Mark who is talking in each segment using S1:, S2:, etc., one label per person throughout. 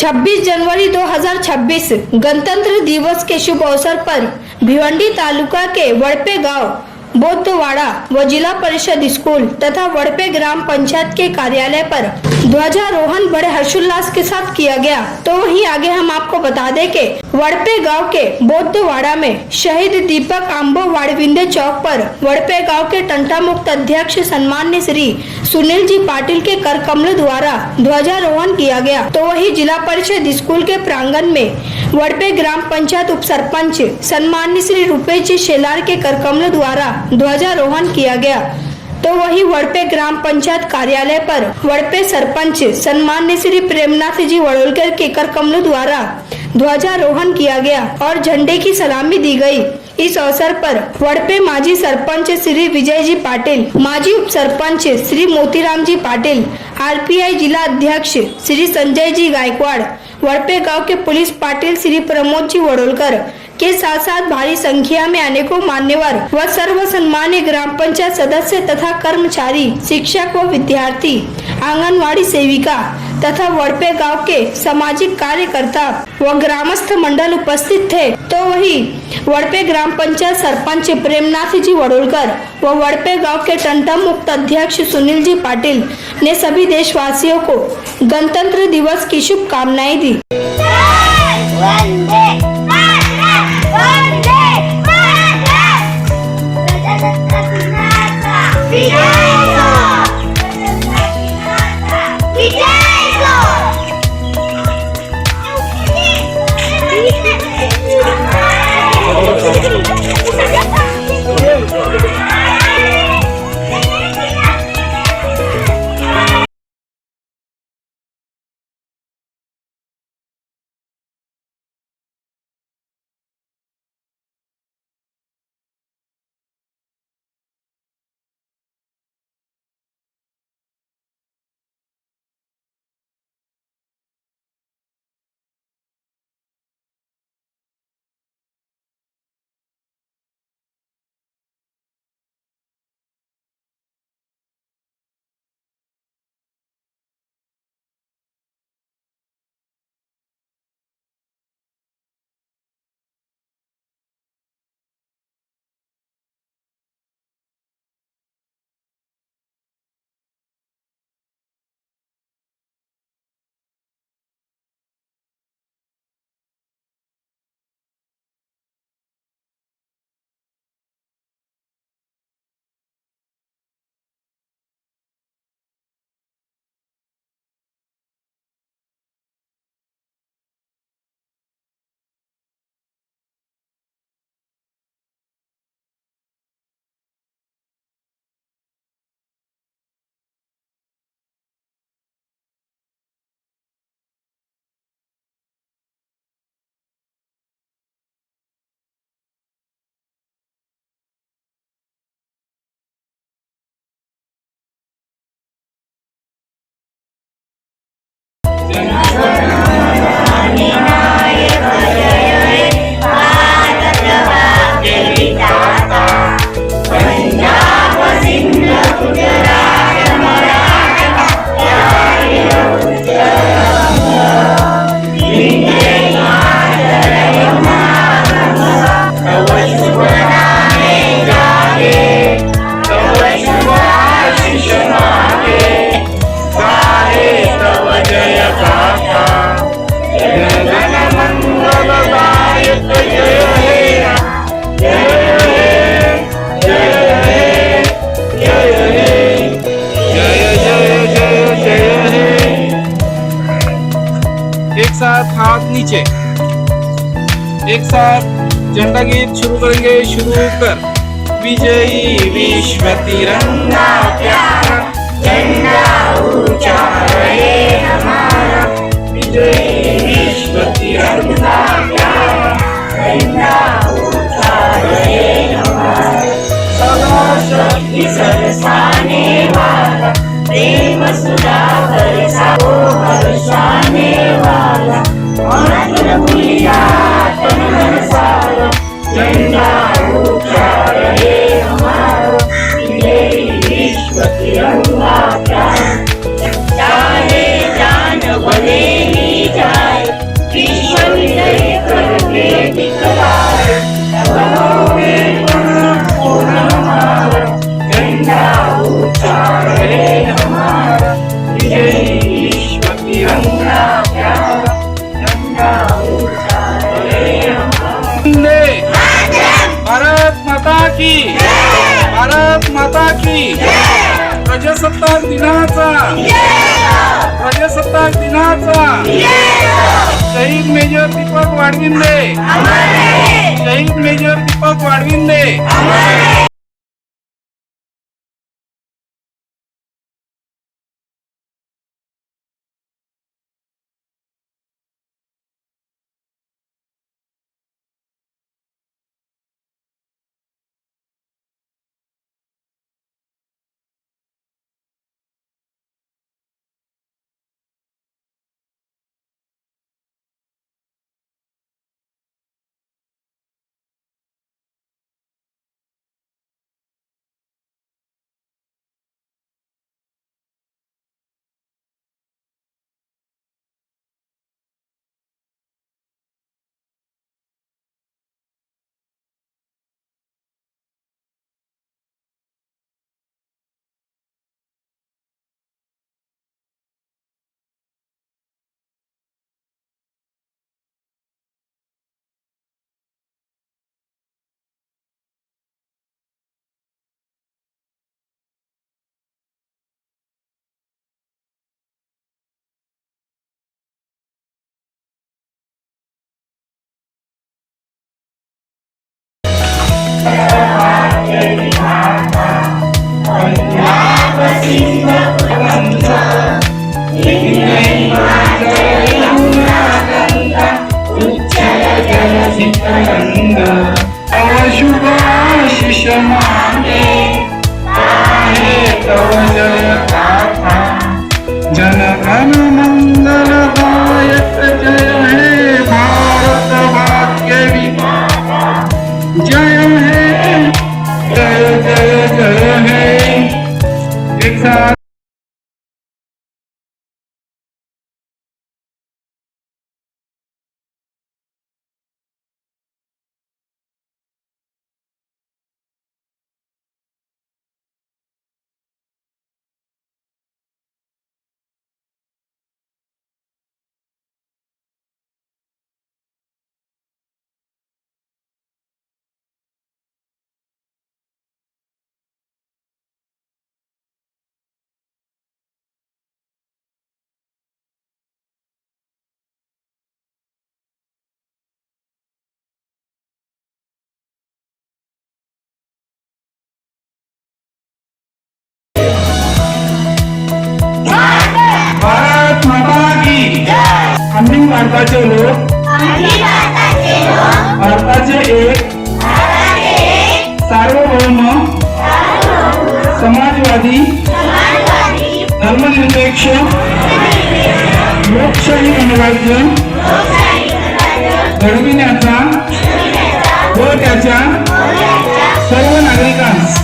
S1: 26 January 2026 गणतंत्र दिवस के शुभ अवसर पर भिवंडी तालुका के वड़पे गांव बौद्धवाड़ा व जिला परिषद स्कूल तथा वड़पे ग्राम पंचायत के कार्यालय पर ध्वजारोहण बड़े हर्षोल्लास के साथ किया गया। तो वहीं आगे हम आपको बता दें कि वड़पे गांव के बौद्धवाड़ा में शहीद दीपक आंबो वाड़विंदे चौक पर वड़पे गांव के टंटा मुक्त अध्यक्ष सम्मान्य श्री सुनील जी पाटिल के कर कमल द्वारा ध्वजारोहण किया गया। तो वहीं जिला परिषद स्कूल के प्रांगण में वड़पे ग्राम पंचायत उप सरपंच सम्मान्य श्री रुपेश जी शेलार के कर कमल द्वारा ध्वजारोहण किया गया। तो वही वड़पे ग्राम पंचायत कार्यालय पर वड़पे सरपंच सम्मान्य श्री प्रेमनाथ जी वड़ोलकर के कर कमल द्वारा ध्वजारोहण किया गया और झंडे की सलामी दी गई। इस अवसर पर वड़पे माजी सरपंच श्री विजय जी पाटिल, माजी उप सरपंच श्री मोतीराम जी पाटिल, आरपीआई जिला अध्यक्ष श्री संजय जी गायकवाड़, वड़पे गांव के पुलिस पाटिल श्री प्रमोद जी वड़ोलकर के साथ साथ भारी संख्या में अनेकों मान्यवर व सर्व सम्मान्य ग्राम पंचायत सदस्य तथा कर्मचारी, शिक्षक व विद्यार्थी, आंगनवाड़ी सेविका तथा वड़पे गांव के सामाजिक कार्यकर्ता व ग्रामस्थ मंडल उपस्थित थे। तो वही वड़पे ग्राम पंचायत सरपंच प्रेमनाथ जी वड़ोलकर व वड़पे गांव के टंटा मुक्त अध्यक्ष सुनील जी पाटिल ने सभी देशवासियों को गणतंत्र दिवस की शुभकामनाएं दी।
S2: एक साथ हाथ नीचे, एक साथ झंडा गीत शुरू करेंगे। शुरू कर। विजयी विश्व तिरंगा प्यारा, झंडा ऊंचा रहे हमारा। विजयी विश्व तिरंगा प्यारा, झंडा ऊंचा रहे हमारा। सदा शक्ति बरसाने वाला, प्रेम सुधा बरसाओ हर्षाने वाला। और भूलिया तन मन सारा, झंडा ऊंचा रहे हमारा। विजयी विश्व तिरंगा प्यारा, चाहे जान भले ही जाए, की भारत माता की प्रजासत्ताक दिनाचा शहीद मेजर दीपक वाडविंदे शुभाशिष माने आहे तव जय गाथा जन गण मंगल गायक जय हे भारत भाग्य विधाता जय हे जय जय जय हे एक साथ भारत माता की आम्ही भारताचे लोक भारताचे एक सार्वभौम समाजवादी धर्मनिरपेक्ष लोकशाही गणराज्य घडविण्याचा व त्याच्या सर्व नागरिकांस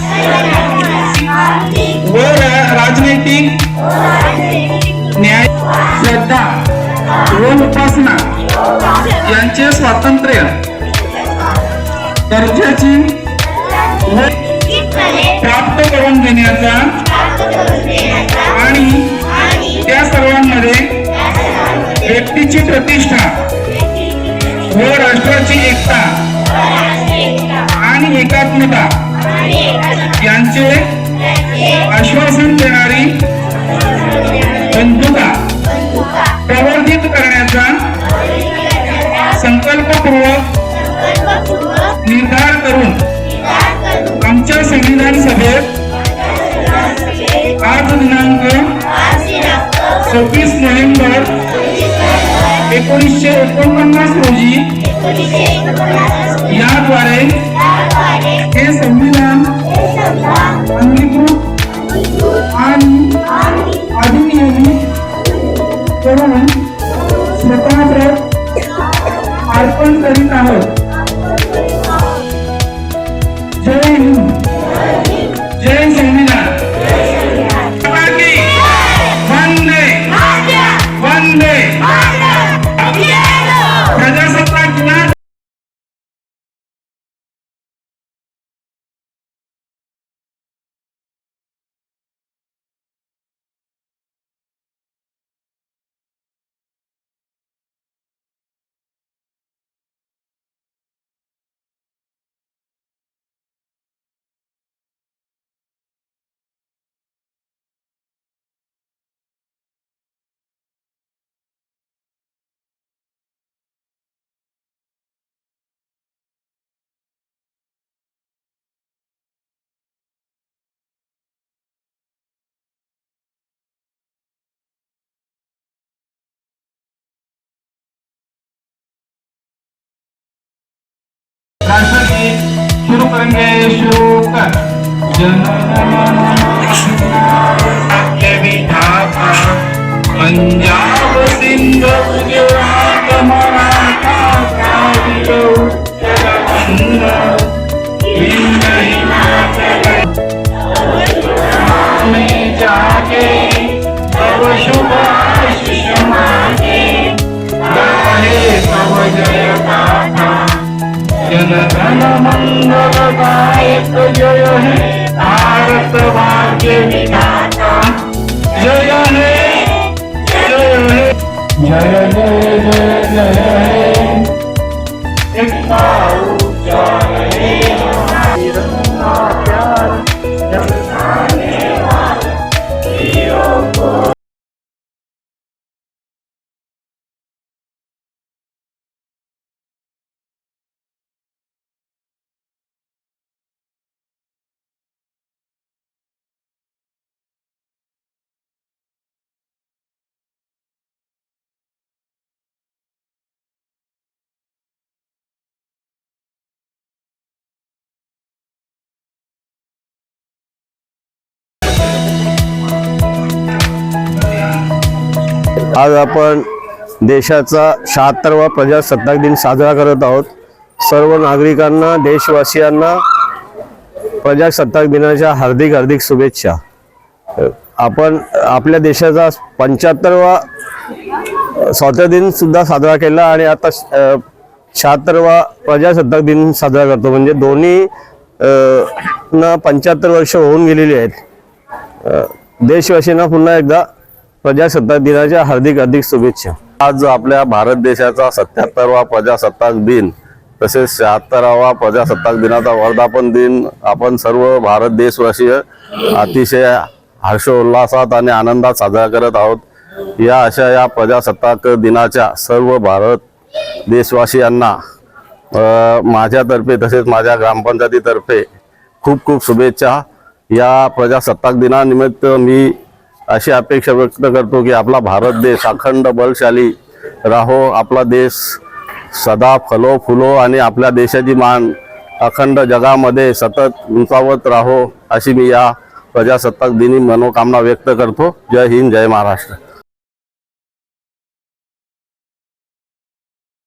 S2: व राजनैतिक न्याय श्रद्धा व उपासना यांचे स्वातंत्र्य दर्जाची प्राप्त करून देण्याचा आणि त्या सर्वांमध्ये व्यक्तीची प्रतिष्ठा व राष्ट्राची एकता आणि एकात्मता यांचे आश्वासन देणारी बंधुता प्रवर्धित करण्याचा संकल्पपूर्वक निर्धार करून आमच्या संविधान सभेत आज दिनांक 26 नोव्हेंबर 1949 रोजी याद्वारे हे संविधान अंगीकृत आणि अधिनियमित करून स्वतंत्र अर्पण करीत आहोत. जय हिंद, जय संविधान. वंदे वंदे प्रजासत्ताक दिना गंगेशोक जनगणमन विधाता पंजाब सिंध गुजरात मराठा द्राविड उत्कल वंग में जाके तब शुभ आशीष मांगे गाहे तब जय गाथा जनगण मंगल गायक जय हे भारत भाग्य विधाता जय हे जय हे जय जय जय जय हे एकता उच्चार हे तिरंगा प्यार जगताने वाला हीरो को
S3: आज आपण देशाचा 76वा प्रजासत्ताक दिन साजरा करत आहोत. सर्व नागरिकांना, देशवासियांना प्रजासत्ताक दिनाच्या हार्दिक हार्दिक शुभेच्छा. आपण आपल्या देशाचा 75वा स्वातंत्र्य दिन सुद्धा साजरा केला आणि आता 76वा प्रजासत्ताक दिन साजरा करतो. म्हणजे दोन्ही 75 वर्ष होऊन गेलेली आहेत. देशवासियांना पुन्हा एकदा प्रजासत्ताक दिनाच्या हार्दिक हार्दिक शुभेच्छा. आज आपल्या भारत देशाचा 77वा प्रजासत्ताक दिन तसेच 76वा प्रजासत्ताक दिनाचा वर्धापन दिन आपण सर्व भारत देशवासी अतिशय हर्षोल्लासात आणि आनंदात साजरा करत आहोत. या प्रजासत्ताक दिनाच्या सर्व भारत देशवासियांना माझ्यातर्फे तसेच माझ्या ग्रामपंचायतीतर्फे खूप खूप शुभेच्छा. या प्रजासत्ताक दिनानिमित्त मी अशी अपेक्षा व्यक्त करतो की आपला भारत देश अखंड बलशाली राहो, आपला देश सदा फलो फुलो आणि आपल्या देशाची मान अखंड जगामध्ये सतत उंचावत राहो अशी मी या प्रजासत्ताक दिनी मनोकामना व्यक्त करतो. जय हिंद, जय महाराष्ट्र.